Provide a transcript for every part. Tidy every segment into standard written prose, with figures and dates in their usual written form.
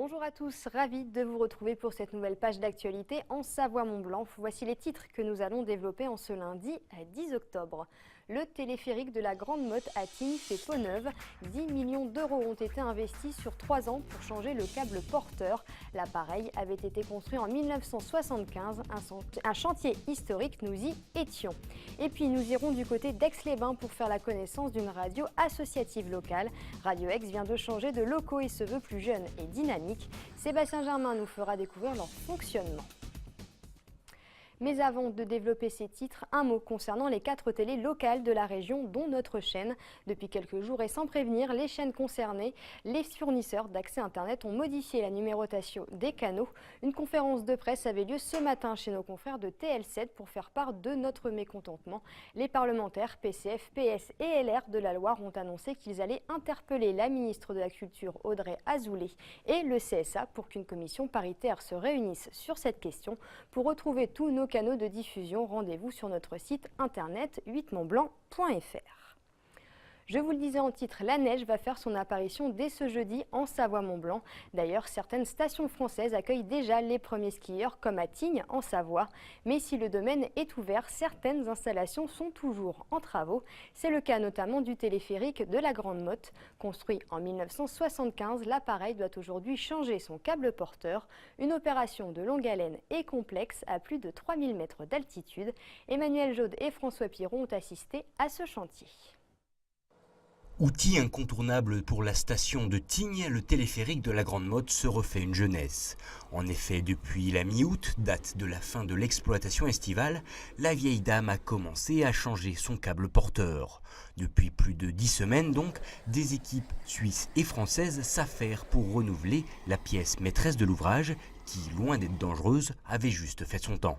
Bonjour à tous, ravie de vous retrouver pour cette nouvelle page d'actualité en Savoie-Mont-Blanc. Voici les titres que nous allons développer en ce lundi 10 octobre. Le téléphérique de la Grande Motte à Tignes fait peau neuve. 10 millions d'euros ont été investis sur 3 ans pour changer le câble porteur. L'appareil avait été construit en 1975, un chantier historique, nous y étions. Et puis nous irons du côté d'Aix-les-Bains pour faire la connaissance d'une radio associative locale. Radio Aix vient de changer de locaux et se veut plus jeune et dynamique. Sébastien Germain nous fera découvrir leur fonctionnement. Mais avant de développer ces titres, un mot concernant les 4 télés locales de la région, dont notre chaîne. Depuis quelques jours et sans prévenir les chaînes concernées, les fournisseurs d'accès Internet ont modifié la numérotation des canaux. Une conférence de presse avait lieu ce matin chez nos confrères de TL7 pour faire part de notre mécontentement. Les parlementaires PCF, PS et LR de la Loire ont annoncé qu'ils allaient interpeller la ministre de la Culture Audrey Azoulay et le CSA pour qu'une commission paritaire se réunisse sur cette question. Pour retrouver tous nos canaux de diffusion, rendez-vous sur notre site internet 8montblanc.fr. Je vous le disais en titre, la neige va faire son apparition dès ce jeudi en Savoie-Mont-Blanc. D'ailleurs, certaines stations françaises accueillent déjà les premiers skieurs, comme à Tignes, en Savoie. Mais si le domaine est ouvert, certaines installations sont toujours en travaux. C'est le cas notamment du téléphérique de la Grande Motte. Construit en 1975, l'appareil doit aujourd'hui changer son câble porteur. Une opération de longue haleine et complexe à plus de 3000 mètres d'altitude. Emmanuel Jaude et François Piron ont assisté à ce chantier. Outil incontournable pour la station de Tignes, le téléphérique de la Grande Motte se refait une jeunesse. En effet, depuis la mi-août, date de la fin de l'exploitation estivale, la vieille dame a commencé à changer son câble porteur. Depuis plus de 10 semaines donc, des équipes suisses et françaises s'affairent pour renouveler la pièce maîtresse de l'ouvrage qui, loin d'être dangereuse, avait juste fait son temps.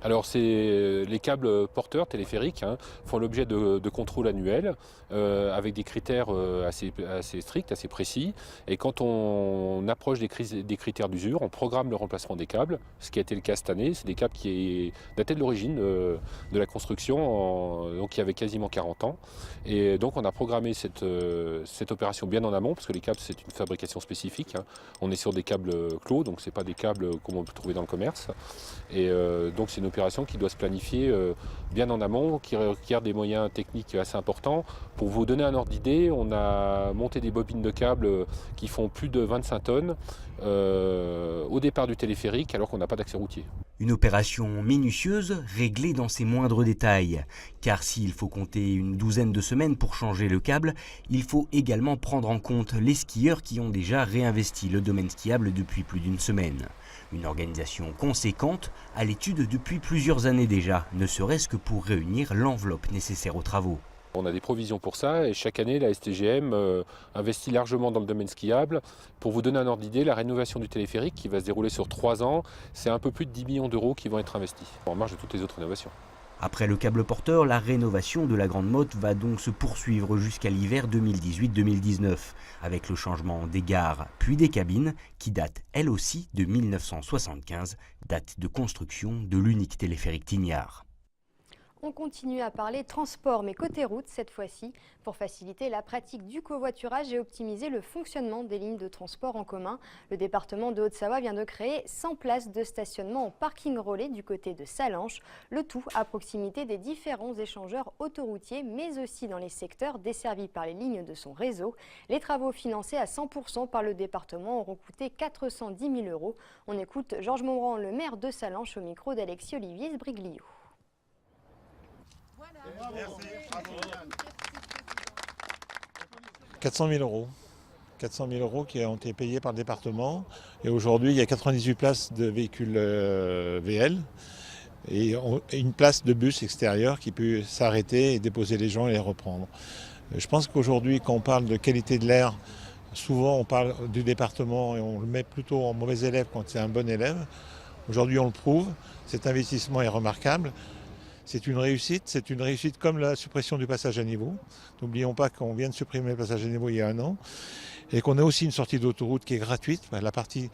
Alors les câbles porteurs téléphériques font l'objet de contrôles annuels avec des critères assez stricts, assez précis. Et quand on approche des critères d'usure, on programme le remplacement des câbles, ce qui a été le cas cette année. C'est des câbles qui dataient de l'origine de la construction, donc qui avaient quasiment 40 ans. Et donc on a programmé cette opération bien en amont, parce que les câbles c'est une fabrication spécifique. On est sur des câbles clos, donc ce n'est pas des câbles comme on peut trouver dans le commerce. Et donc c'est une opération qui doit se planifier bien en amont, qui requiert des moyens techniques assez importants. Pour vous donner un ordre d'idée, on a monté des bobines de câbles qui font plus de 25 tonnes au départ du téléphérique alors qu'on n'a pas d'accès routier. Une opération minutieuse, réglée dans ses moindres détails. Car s'il faut compter une douzaine de semaines pour changer le câble, il faut également prendre en compte les skieurs qui ont déjà réinvesti le domaine skiable depuis plus d'une semaine. Une organisation conséquente, à l'étude depuis plusieurs années déjà, ne serait-ce que pour réunir l'enveloppe nécessaire aux travaux. On a des provisions pour ça et chaque année la STGM investit largement dans le domaine skiable. Pour vous donner un ordre d'idée, la rénovation du téléphérique qui va se dérouler sur 3 ans, c'est un peu plus de 10 millions d'euros qui vont être investis, en marge de toutes les autres rénovations. Après le câble porteur, la rénovation de la Grande Motte va donc se poursuivre jusqu'à l'hiver 2018-2019, avec le changement des gares puis des cabines, qui datent elle aussi de 1975, date de construction de l'unique téléphérique tignard. On continue à parler transport, mais côté route cette fois-ci, pour faciliter la pratique du covoiturage et optimiser le fonctionnement des lignes de transport en commun. Le département de Haute-Savoie vient de créer 100 places de stationnement en parking relais du côté de Sallanches, le tout à proximité des différents échangeurs autoroutiers, mais aussi dans les secteurs desservis par les lignes de son réseau. Les travaux financés à 100% par le département auront coûté 410 000 euros. On écoute Georges Monbrand, le maire de Sallanches, au micro d'Alexis Olivier Sbriglio. 400 000 euros. 400 000 euros qui ont été payés par le département. Et aujourd'hui, il y a 98 places de véhicules VL et une place de bus extérieur qui peut s'arrêter et déposer les gens et les reprendre. Je pense qu'aujourd'hui, quand on parle de qualité de l'air, souvent on parle du département et on le met plutôt en mauvais élève quand c'est un bon élève. Aujourd'hui, on le prouve. Cet investissement est remarquable. C'est une réussite comme la suppression du passage à niveau. N'oublions pas qu'on vient de supprimer le passage à niveau il y a 1 an et qu'on a aussi une sortie d'autoroute qui est gratuite. La partie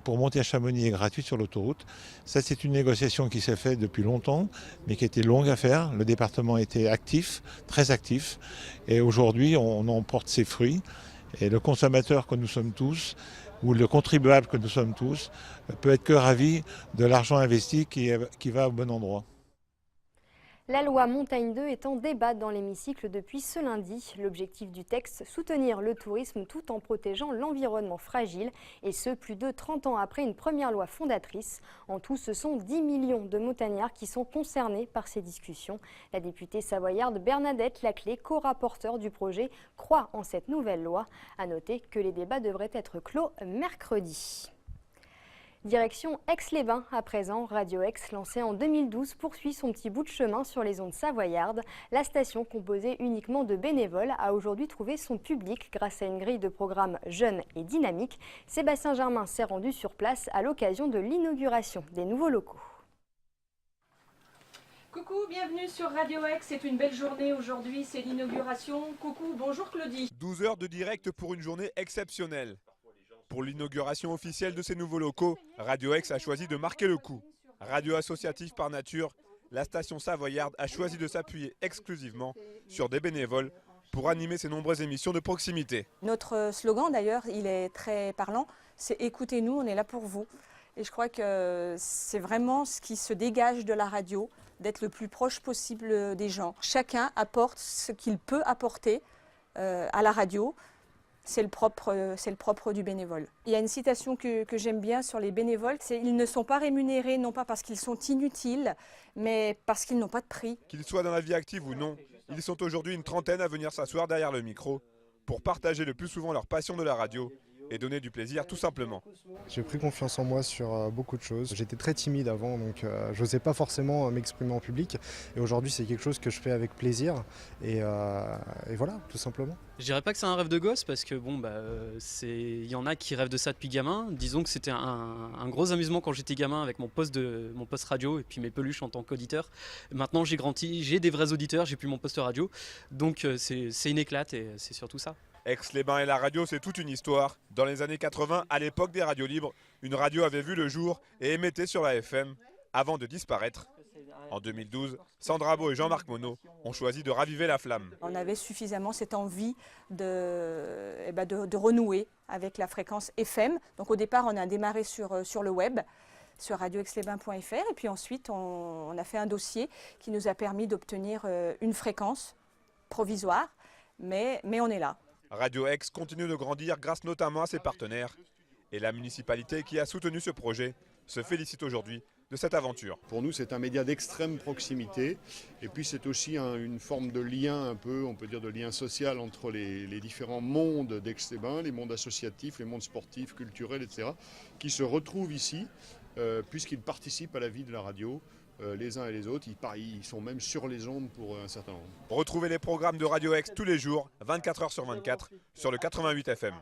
pour monter à Chamonix est gratuite sur l'autoroute. Ça, c'est une négociation qui s'est faite depuis longtemps, mais qui était longue à faire. Le département était actif, très actif, et aujourd'hui, on en porte ses fruits. Et le consommateur que nous sommes tous où le contribuable que nous sommes tous peut être que ravi de l'argent investi qui va au bon endroit. La loi Montagne 2 est en débat dans l'hémicycle depuis ce lundi. L'objectif du texte, soutenir le tourisme tout en protégeant l'environnement fragile, et ce, plus de 30 ans après une première loi fondatrice. En tout, ce sont 10 millions de montagnards qui sont concernés par ces discussions. La députée savoyarde Bernadette Laclé, co-rapporteure du projet, croit en cette nouvelle loi. À noter que les débats devraient être clos mercredi. Direction Aix-les-Bains à présent. Radio Aix, lancée en 2012, poursuit son petit bout de chemin sur les ondes savoyardes. La station, composée uniquement de bénévoles, a aujourd'hui trouvé son public grâce à une grille de programmes jeune et dynamique. Sébastien Germain s'est rendu sur place à l'occasion de l'inauguration des nouveaux locaux. Coucou, bienvenue sur Radio Aix, c'est une belle journée aujourd'hui, c'est l'inauguration. Coucou, bonjour Claudie. 12 heures de direct pour une journée exceptionnelle. Pour l'inauguration officielle de ces nouveaux locaux, Radio Aix a choisi de marquer le coup. Radio associative par nature, la station savoyarde a choisi de s'appuyer exclusivement sur des bénévoles pour animer ces nombreuses émissions de proximité. Notre slogan d'ailleurs, il est très parlant, c'est « Écoutez-nous, on est là pour vous ». Et je crois que c'est vraiment ce qui se dégage de la radio, d'être le plus proche possible des gens. Chacun apporte ce qu'il peut apporter à la radio. C'est le propre du bénévole. Il y a une citation que j'aime bien sur les bénévoles, c'est « Ils ne sont pas rémunérés, non pas parce qu'ils sont inutiles, mais parce qu'ils n'ont pas de prix ». Qu'ils soient dans la vie active ou non, ils sont aujourd'hui une trentaine à venir s'asseoir derrière le micro pour partager le plus souvent leur passion de la radio et donner du plaisir tout simplement. J'ai pris confiance en moi sur beaucoup de choses. J'étais très timide avant, donc je n'osais pas forcément m'exprimer en public. Et aujourd'hui, c'est quelque chose que je fais avec plaisir. Et voilà, tout simplement. Je dirais pas que c'est un rêve de gosse parce que bon, il y en a qui rêvent de ça depuis gamin. Disons que c'était un gros amusement quand j'étais gamin avec mon poste radio et puis mes peluches en tant qu'auditeur. Maintenant j'ai grandi, j'ai des vrais auditeurs, j'ai plus mon poste radio. Donc c'est une éclate et c'est surtout ça. Aix-les-Bains et la radio, c'est toute une histoire. Dans les années 80, à l'époque des radios libres, une radio avait vu le jour et émettait sur la FM avant de disparaître. En 2012, Sandra Beau et Jean-Marc Monod ont choisi de raviver la flamme. On avait suffisamment cette envie de renouer avec la fréquence FM. Donc au départ, on a démarré sur le web, sur radioaixlesbains.fr, et puis ensuite on a fait un dossier qui nous a permis d'obtenir une fréquence provisoire, mais on est là. Radio Aix continue de grandir grâce notamment à ses partenaires. Et la municipalité qui a soutenu ce projet se félicite aujourd'hui de cette aventure. Pour nous, c'est un média d'extrême proximité. Et puis c'est aussi une forme de lien un peu, on peut dire de lien social entre les différents mondes d'Aix-les-Bains, les mondes associatifs, les mondes sportifs, culturels, etc., qui se retrouvent ici, puisqu'ils participent à la vie de la radio. Les uns et les autres, ils sont même sur les ondes pour un certain nombre. Retrouvez les programmes de Radio Aix tous les jours, 24 h sur 24, sur le 88 FM.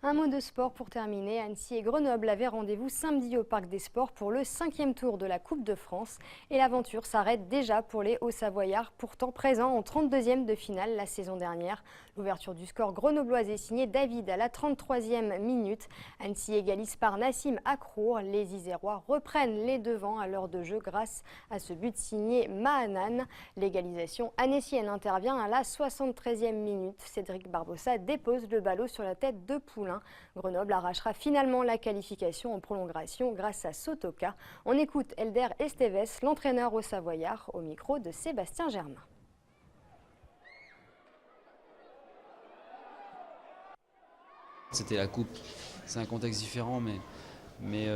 Un mot de sport pour terminer. Annecy et Grenoble avaient rendez-vous samedi au Parc des Sports pour le 5e tour de la Coupe de France. Et l'aventure s'arrête déjà pour les Hauts-Savoyards, pourtant présents en 32e de finale la saison dernière. L'ouverture du score grenobloise est signée David à la 33e minute. Annecy égalise par Nassim Akrour. Les Isérois reprennent les devants à l'heure de jeu grâce à ce but signé Mahanan. L'égalisation annécienne intervient à la 73e minute. Cédric Barbossa dépose le ballot sur la tête de Poulain. Grenoble arrachera finalement la qualification en prolongation grâce à Sotoka. On écoute Elder Esteves, l'entraîneur au Savoyard, au micro de Sébastien Germain. C'était la coupe, c'est un contexte différent, mais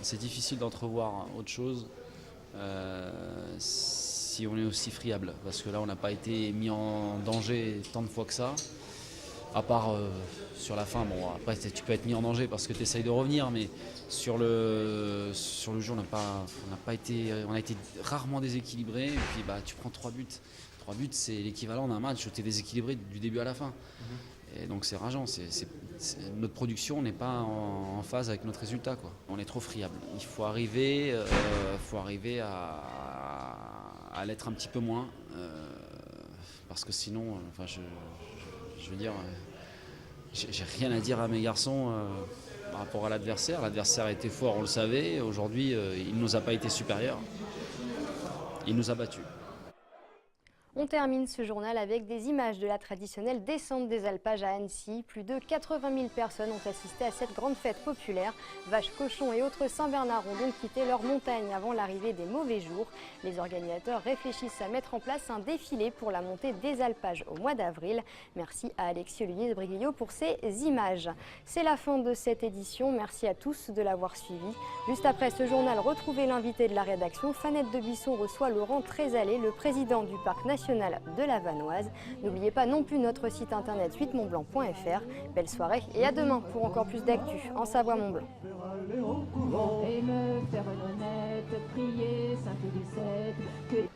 c'est difficile d'entrevoir autre chose si on est aussi friable. Parce que là, on n'a pas été mis en danger tant de fois que ça. À part sur la fin, bon après tu peux être mis en danger parce que tu essayes de revenir, mais sur le jeu on a été rarement déséquilibré, et puis tu prends 3 buts. 3 buts c'est l'équivalent d'un match où tu es déséquilibré du début à la fin. Et donc c'est rageant, notre production n'est pas en phase avec notre résultat, quoi. On est trop friable. Il faut arriver à l'être un petit peu moins, parce que sinon, je veux dire, j'ai rien à dire à mes garçons par rapport à l'adversaire. L'adversaire était fort, on le savait. Aujourd'hui, il ne nous a pas été supérieur. Il nous a battus. On termine ce journal avec des images de la traditionnelle descente des alpages à Annecy. Plus de 80 000 personnes ont assisté à cette grande fête populaire. Vaches, cochons et autres Saint-Bernard ont donc quitté leur montagne avant l'arrivée des mauvais jours. Les organisateurs réfléchissent à mettre en place un défilé pour la montée des alpages au mois d'avril. Merci à Alexis Olivier de Briguillot pour ces images. C'est la fin de cette édition. Merci à tous de l'avoir suivi. Juste après ce journal, retrouvez l'invité de la rédaction. Fanette de Buisson reçoit Laurent Trézalé, le président du parc national de la Vanoise. N'oubliez pas non plus notre site internet 8montblanc.fr. Belle soirée et à demain pour encore plus d'actu en Savoie-Mont-Blanc. Et me faire honnête, prier Saint-Félicette, que